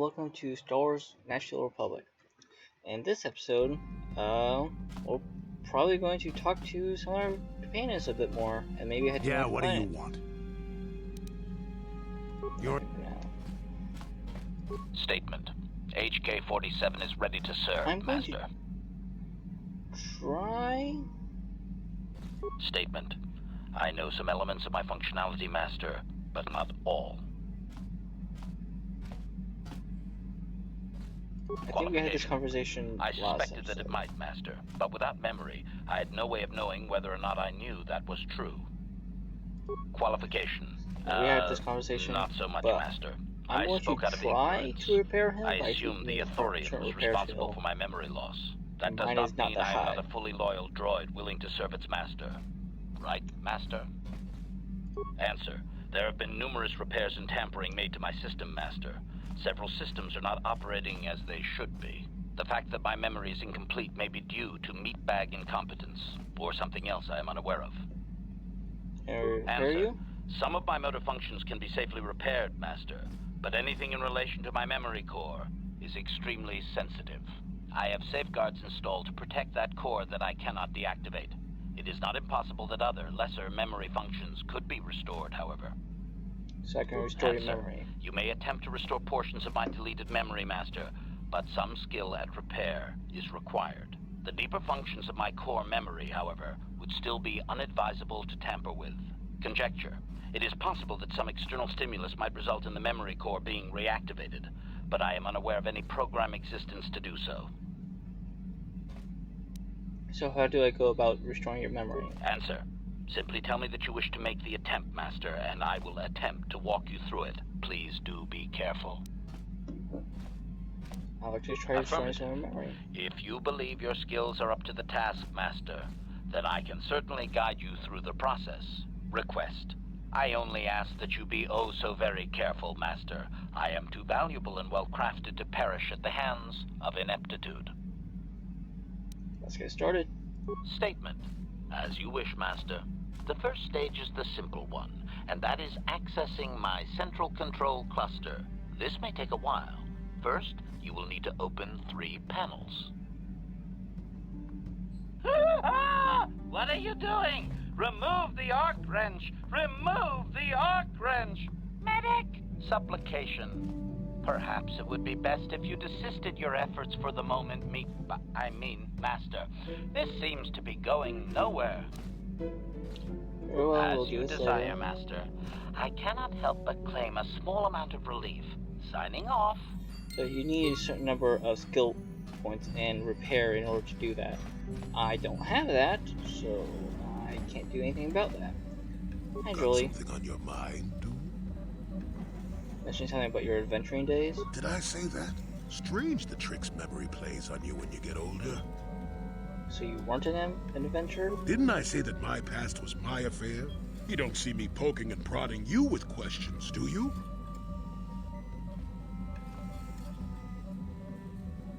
welcome to Star Wars National Republic. In this episode, we're probably going to talk to some of our companions a bit more, and maybe head to Yeah, another what do you planet. want? Your Statement. HK-47 is ready to serve, I'm going Master. to try. Statement. I know some elements of my functionality, Master, but not all. I think we had this conversation I last suspected that it episode. might, Master, but without memory, I had no way of knowing whether or not I knew that was true. Qualification. We had this conversation, Not so much, but Master. I'm I going spoke to out of try ignorance. to repair him. I by assume keeping the his Authorian current was repair responsible skill. for my memory loss. That does Mine not is not mean that I am high. not a fully loyal droid willing to serve its master. Right, Master? Answer. There have been numerous repairs and tampering made to my system, Master. Several systems are not operating as they should be. The fact that my memory is incomplete may be due to meatbag incompetence, or something else I am unaware of. Can I repair Answer. you? Some of my motor functions can be safely repaired, Master, but anything in relation to my memory core is extremely sensitive. I have safeguards installed to protect that core that I cannot deactivate. It is not impossible that other, lesser memory functions could be restored, however. So I can restore your Answer. memory. You may attempt to restore portions of my deleted memory, Master, but some skill at repair is required. The deeper functions of my core memory, however, would still be unadvisable to tamper with. Conjecture. It is possible that some external stimulus might result in the memory core being reactivated, but I am unaware of any program existence to do so. So how do I go about restoring your memory? Answer. Simply tell me that you wish to make the attempt, Master, and I will attempt to walk you through it. Please do be careful. I'll actually try restoring some of your memory. If you believe your skills are up to the task, Master, then I can certainly guide you through the process. Request. I only ask that you be oh so very careful, Master. I am too valuable and well crafted to perish at the hands of ineptitude. Let's get started. Statement. As you wish, Master. The first stage is the simple one, and that is accessing my central control cluster. This may take a while. First, you will need to open 3 panels. What are you doing? Remove the arc wrench! Remove the arc wrench! Medic! Supplication. Perhaps it would be best if you desisted your efforts for the moment, Master. This seems to be going nowhere. Very well, As we'll do you this desire, later. Master. I cannot help but claim a small amount of relief. Signing off. So you need a certain number of skill points and repair in order to do that. I don't have that, so I can't do anything about that. Hi, got Jolie. something on your mind, dude? Mentioning something about your adventuring days. Did I say that? Strange the tricks memory plays on you when you get older. So you weren't an adventurer? Didn't I say that my past was my affair? You don't see me poking and prodding you with questions, do you?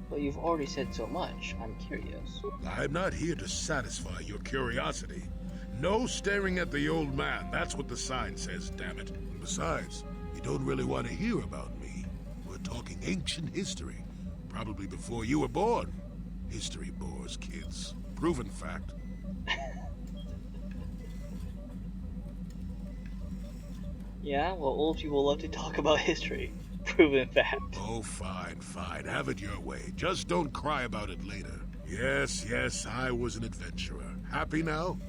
But you've already said so much. I'm curious. I'm not here to satisfy your curiosity. No staring at the old man. That's what the sign says, damn it. And besides, you don't really want to hear about me. We're talking ancient history. Probably before you were born. History bores kids. Proven fact. Yeah, well, old people love to talk about history. Proven fact. Oh, fine, fine. Have it your way. Just don't cry about it later. Yes, I was an adventurer. Happy now?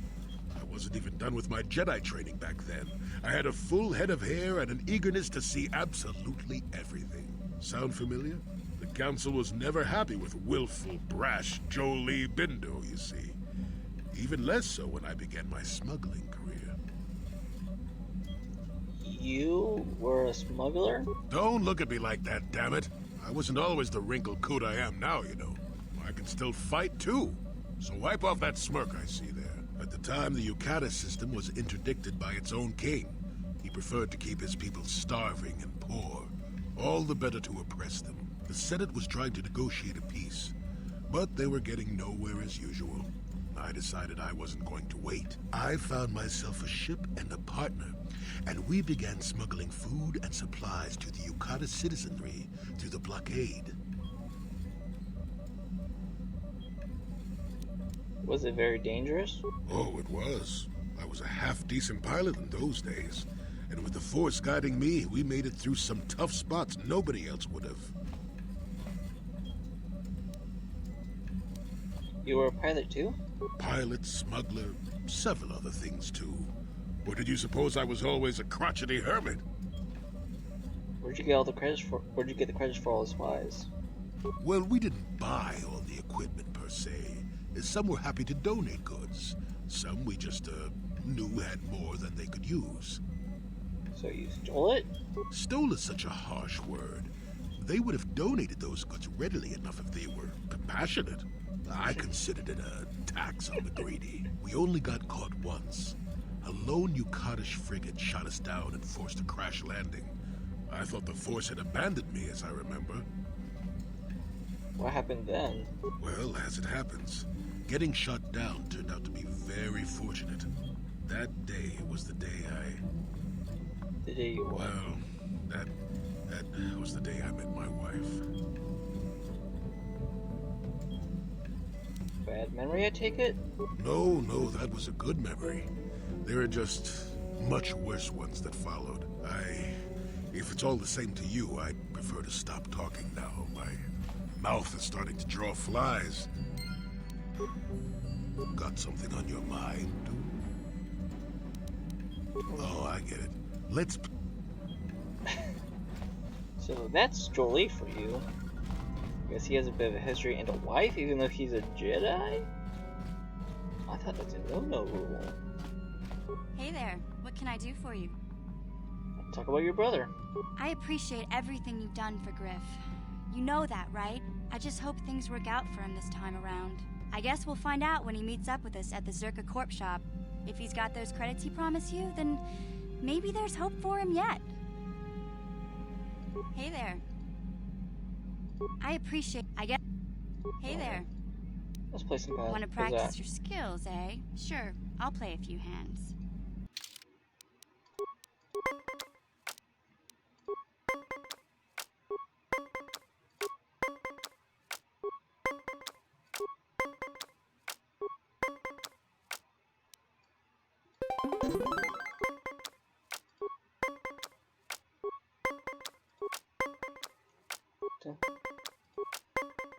I wasn't even done with my Jedi training back then. I had a full head of hair and an eagerness to see absolutely everything. Sound familiar? The Council was never happy with willful, brash Jolie Bindo, you see. Even less so when I began my smuggling career. You were a smuggler? Don't look at me like that, damn it. I wasn't always the wrinkled coot I am now, you know. I can still fight, too. So wipe off that smirk I see there. At the time, the Yukata system was interdicted by its own king. He preferred to keep his people starving and poor. All the better to oppress them. The Senate was trying to negotiate a peace, but they were getting nowhere as usual. I decided I wasn't going to wait. I found myself a ship and a partner, and we began smuggling food and supplies to the Yukata citizenry to through the blockade. Was it very dangerous? Oh, it was. I was a half-decent pilot in those days. And with the Force guiding me, we made it through some tough spots nobody else would have. You were a pilot too? Pilot, smuggler, several other things too. Or did you suppose I was always a crotchety hermit? Where'd you get the credits for all the spies? Well, we didn't buy all the equipment per se. Some were happy to donate goods. Some we just knew had more than they could use. So you stole it? Stole is such a harsh word. They would have donated those goods readily enough if they were compassionate. I considered it a tax on the greedy. We only got caught once. A lone Yukatish frigate shot us down and forced a crash landing. I thought the Force had abandoned me, as I remember. What happened then? Well, as it happens, getting shot down turned out to be very fortunate. That day was the day The day you won. Well, that was the day I met my wife. Bad memory, I take it? No, that was a good memory. There are just much worse ones that followed. If it's all the same to you, I'd prefer to stop talking now. My mouth is starting to draw flies. Got something on your mind? Oh, I get it. Let's... So that's Jolie for you. Guess he has a bit of a history and a wife, even though he's a Jedi? I thought that's a no-no rule. Hey there, what can I do for you? Talk about your brother. I appreciate everything you've done for Griff. You know that, right? I just hope things work out for him this time around. I guess we'll find out when he meets up with us at the Zerka Corp shop. If he's got those credits he promised you, then maybe there's hope for him yet. Hey there. I appreciate... Hey there. Let's play some pads. Want to practice your skills, eh? Sure, I'll play a few hands.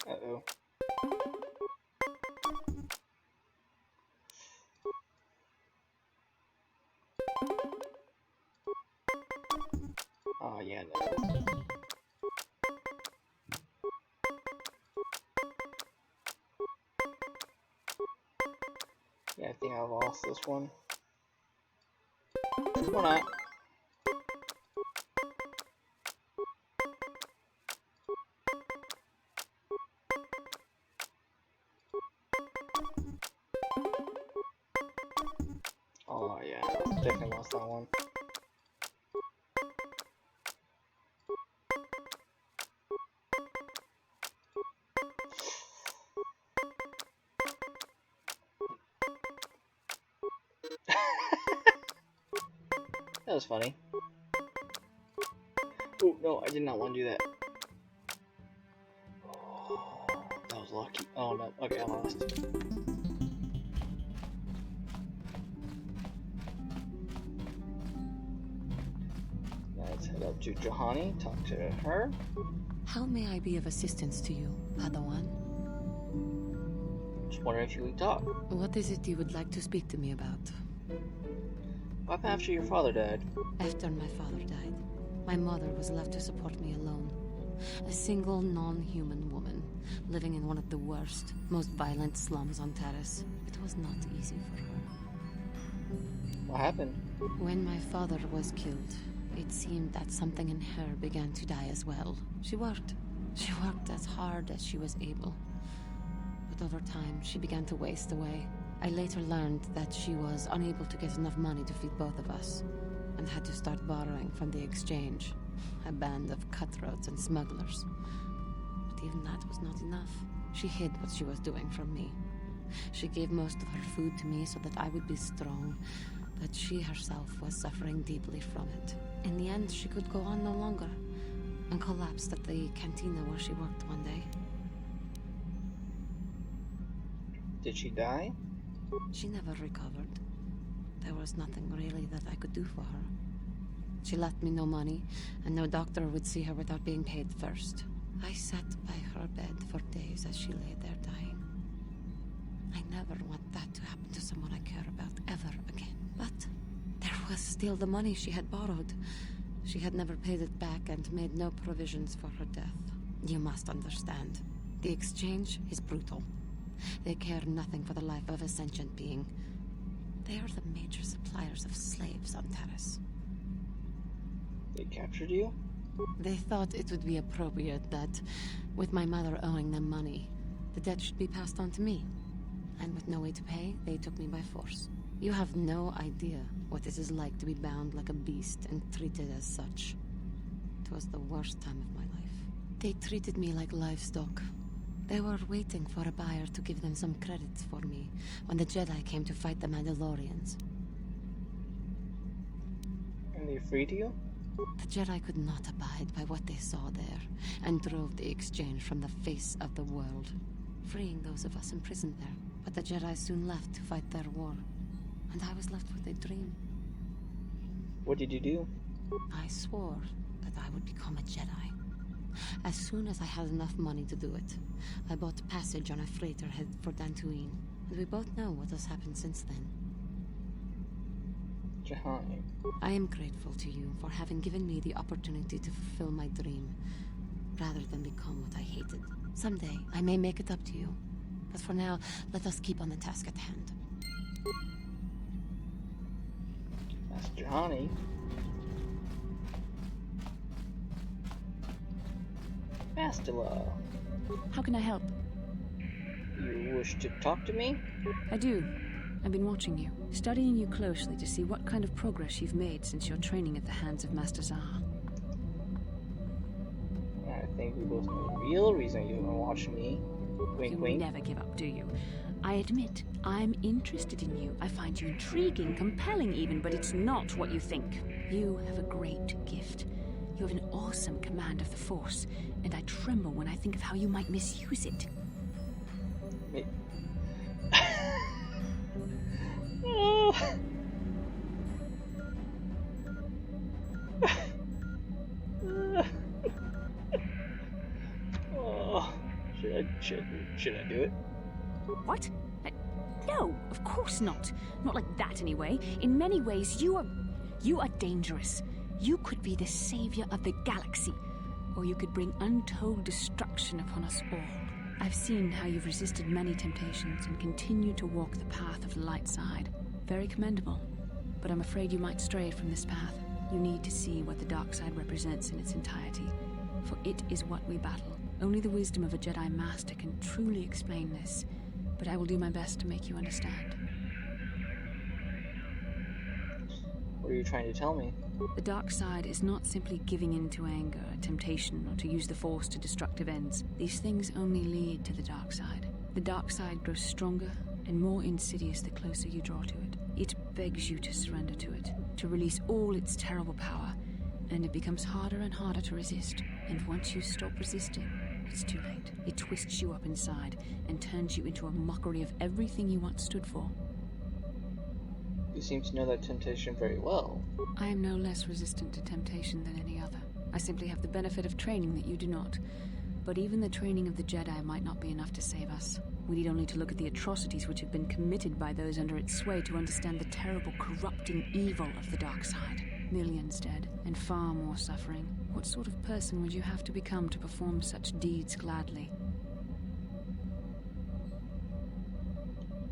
Uh-oh. Oh, yeah, no. Yeah, I think I lost this one. Or not. Oh, yeah, definitely lost that one. That was funny. Oh, no, I did not want to do that. Oh, that was lucky. Oh, no. Okay, I lost. Let's head up to Johanny, talk to her. How may I be of assistance to you, Padawan? Just wondering if you could talk. What is it you would like to speak to me about? What happened after your father died? After my father died, my mother was left to support me alone. A single non-human woman, living in one of the worst, most violent slums on Taris. It was not easy for her. What happened? When my father was killed, it seemed that something in her began to die as well. She worked. She worked as hard as she was able. But over time, she began to waste away. I later learned that she was unable to get enough money to feed both of us, and had to start borrowing from the exchange, a band of cutthroats and smugglers. But even that was not enough. She hid what she was doing from me. She gave most of her food to me so that I would be strong, but she herself was suffering deeply from it. In the end, she could go on no longer. and collapsed at the cantina where she worked one day. Did she die? She never recovered. There was nothing really that I could do for her. She left me no money, and no doctor would see her without being paid first. I sat by her bed for days as she lay there dying. I never want that to happen to someone I care about ever again. But there was still the money she had borrowed. She had never paid it back and made no provisions for her death. You must understand. The exchange is brutal. They care nothing for the life of a sentient being. They are the major suppliers of slaves on Terrace. They captured you? They thought it would be appropriate that, with my mother owing them money, the debt should be passed on to me. And with no way to pay, they took me by force. You have no idea what it is like to be bound like a beast and treated as such. It was the worst time of my life. They treated me like livestock. They were waiting for a buyer to give them some credits for me when the Jedi came to fight the Mandalorians. And they freed you? The Jedi could not abide by what they saw there, and drove the exchange from the face of the world, freeing those of us imprisoned there. But the Jedi soon left to fight their war, and I was left with a dream. What did you do? I swore that I would become a Jedi. As soon as I had enough money to do it, I bought passage on a freighter headed for Dantooine, and we both know what has happened since then. Jahani. I am grateful to you for having given me the opportunity to fulfill my dream, rather than become what I hated. Someday, I may make it up to you. But for now, let us keep on the task at hand. That's Jahani. Bastila, How can I help? you wish to talk to me? I do. I've been watching you, studying you closely to see what kind of progress you've made since your training at the hands of Master Zaha. I think we both know the real reason you don't watch me. Wink, You wink. never give up, do you? I admit, I'm interested in you. I find you intriguing, compelling even, but it's not what you think. You have a great gift. You have an awesome command of the Force, and I tremble when I think of how you might misuse it. Me- Oh. Oh. Should I do it? What? No, of course not. Not like that, anyway. In many ways, you are dangerous. You could be the savior of the galaxy, or you could bring untold destruction upon us all. I've seen how you've resisted many temptations and continued to walk the path of the light side. Very commendable. But I'm afraid you might stray from this path. You need to see what the dark side represents in its entirety, for it is what we battle. Only the wisdom of a Jedi Master can truly explain this, but I will do my best to make you understand. What are you trying to tell me? The dark side is not simply giving in to anger, temptation, or to use the Force to destructive ends. These things only lead to the dark side. The dark side grows stronger and more insidious the closer you draw to it. It begs you to surrender to it, to release all its terrible power, and it becomes harder and harder to resist. And once you stop resisting, it's too late. It twists you up inside and turns you into a mockery of everything you once stood for. You seem to know that temptation very well. I am no less resistant to temptation than any other. I simply have the benefit of training that you do not. But even the training of the Jedi might not be enough to save us. We need only to look at the atrocities which have been committed by those under its sway to understand the terrible, corrupting evil of the dark side. Millions dead, and far more suffering. What sort of person would you have to become to perform such deeds gladly?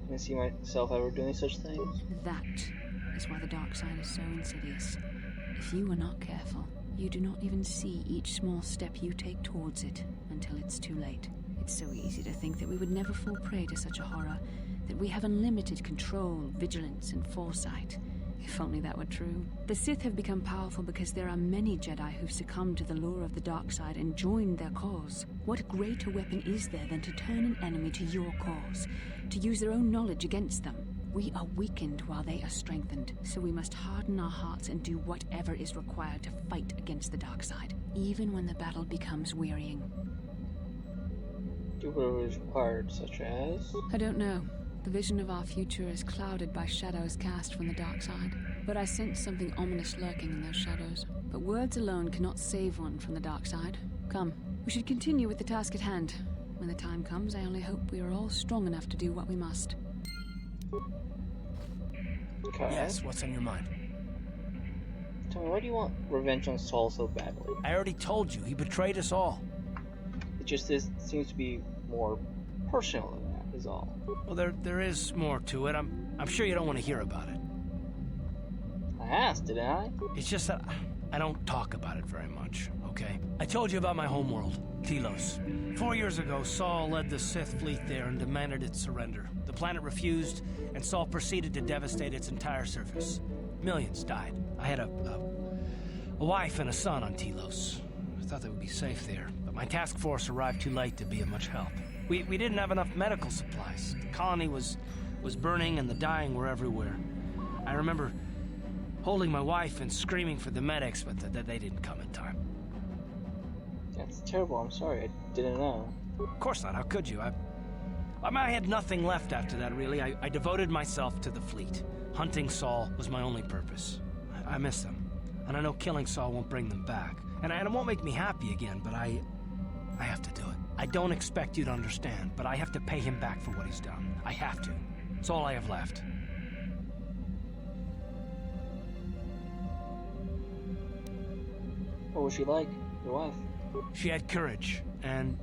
I can see myself ever doing such things. That is why the dark side is so insidious. If you are not careful, you do not even see each small step you take towards it until it's too late. It's so easy to think that we would never fall prey to such a horror, that we have unlimited control, vigilance, and foresight. If only that were true. The Sith have become powerful because there are many Jedi who've succumbed to the lure of the dark side and joined their cause. What greater weapon is there than to turn an enemy to your cause, to use their own knowledge against them? We are weakened while they are strengthened, so we must harden our hearts and do whatever is required to fight against the dark side, even when the battle becomes wearying. Do whatever is required, such as? I don't know. The vision of our future is clouded by shadows cast from the dark side. But I sense something ominous lurking in those shadows. But words alone cannot save one from the dark side. Come, we should continue with the task at hand. When the time comes, I only hope we are all strong enough to do what we must. Okay. Yes, what's on your mind? Tell me, why do you want revenge on Saul so badly? I already told you, he betrayed us all. It just seems to be more personal than that, is all. Well, there is more to it. I'm sure you don't want to hear about it. I asked, didn't I? It's just that I don't talk about it very much, okay? I told you about my homeworld, Telos. 4 years ago, Saul led the Sith fleet there and demanded its surrender. The planet refused, and Saul proceeded to devastate its entire surface. Millions died. I had a wife and a son on Telos. I thought they would be safe there, but my task force arrived too late to be of much help. We didn't have enough medical supplies. The colony was burning and the dying were everywhere. I remember holding my wife and screaming for the medics, but they didn't come in time. That's terrible, I'm sorry, I didn't know. Of course not, how could you? I had nothing left after that, really. I devoted myself to the fleet. Hunting Saul was my only purpose. I miss them, and I know killing Saul won't bring them back. And it won't make me happy again, but I have to do it. I don't expect you to understand, but I have to pay him back for what he's done. I have to. It's all I have left. What was she like, your wife? She had courage, and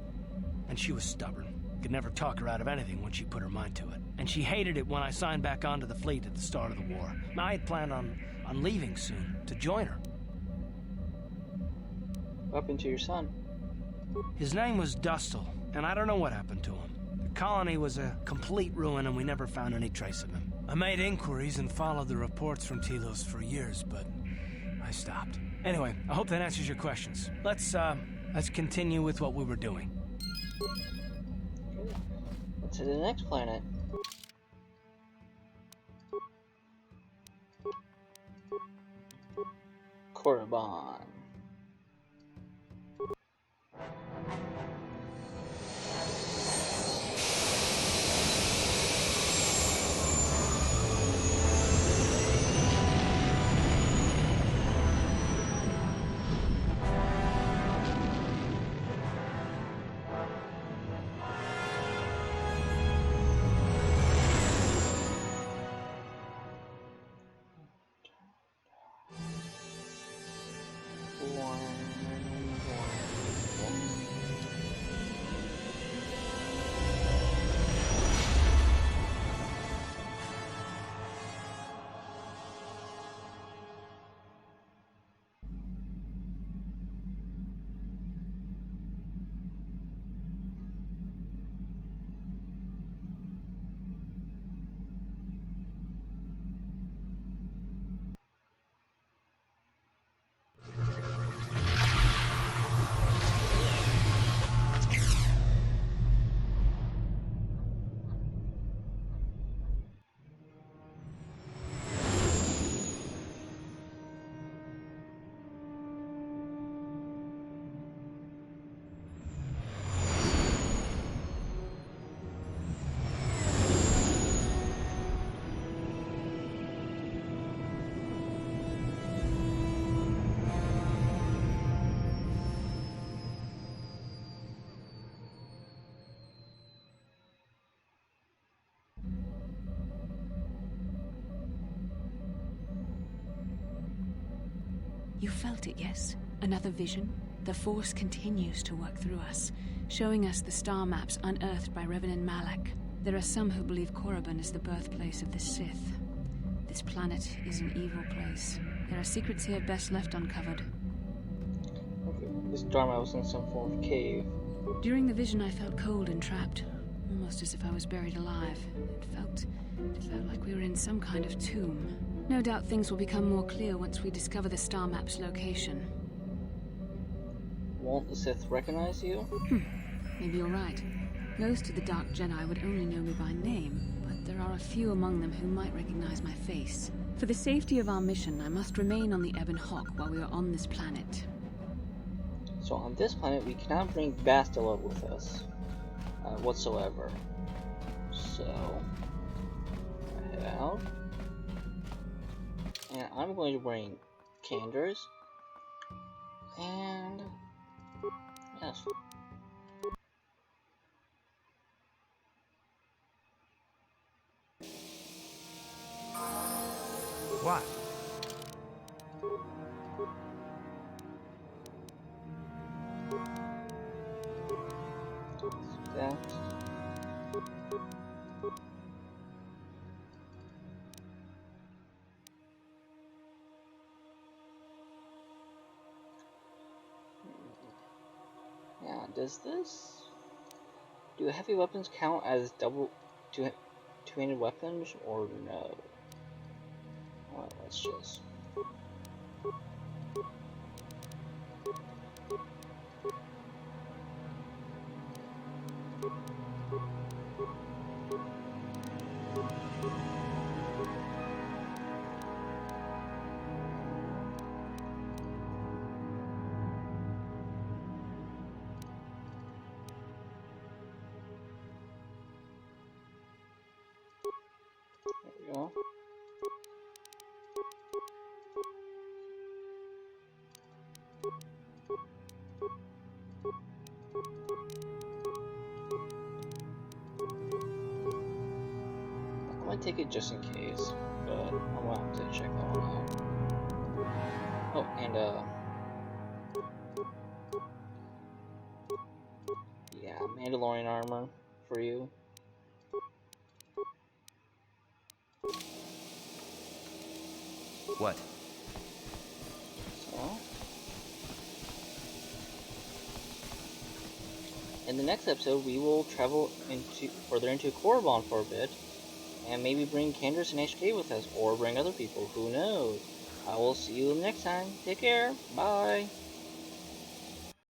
she was stubborn. Could never talk her out of anything when she put her mind to it. And she hated it when I signed back onto the fleet at the start of the war. Now, I had planned on leaving soon, to join her. What happened to your son? His name was Dustle, and I don't know what happened to him. The colony was a complete ruin, and we never found any trace of him. I made inquiries and followed the reports from Telos for years, but I stopped. Anyway, I hope that answers your questions. Let's continue with what we were doing. Okay. Let's head to the next planet. Korriban. You felt it, yes? Another vision? The Force continues to work through us, showing us the star maps unearthed by Reverend Malak. There are some who believe Korriban is the birthplace of the Sith. This planet is an evil place. There are secrets here best left uncovered. Okay, this Dharma was in some form of cave. During the vision, I felt cold and trapped, almost as if I was buried alive. It felt like we were in some kind of tomb. No doubt things will become more clear once we discover the star map's location. Won't the Sith recognize you? Maybe you're right. Most of the Dark Jedi would only know me by name, but there are a few among them who might recognize my face. For the safety of our mission, I must remain on the Ebon Hawk while we are on this planet. So on this planet, we cannot bring Bastila with us whatsoever. So I head out, and I'm going to bring Candors, and yes. What? That. Yeah, does this... Do heavy weapons count as two-handed weapons, or no? Alright, let's just... There we go. I might take it just in case, but I'm gonna have to check that one out. Oh, and yeah, Mandalorian armor for you. What? So, in the next episode, we will travel further into Korriban for a bit, and maybe bring Candace and HK with us, or bring other people. Who knows? I will see you next time. Take care. Bye.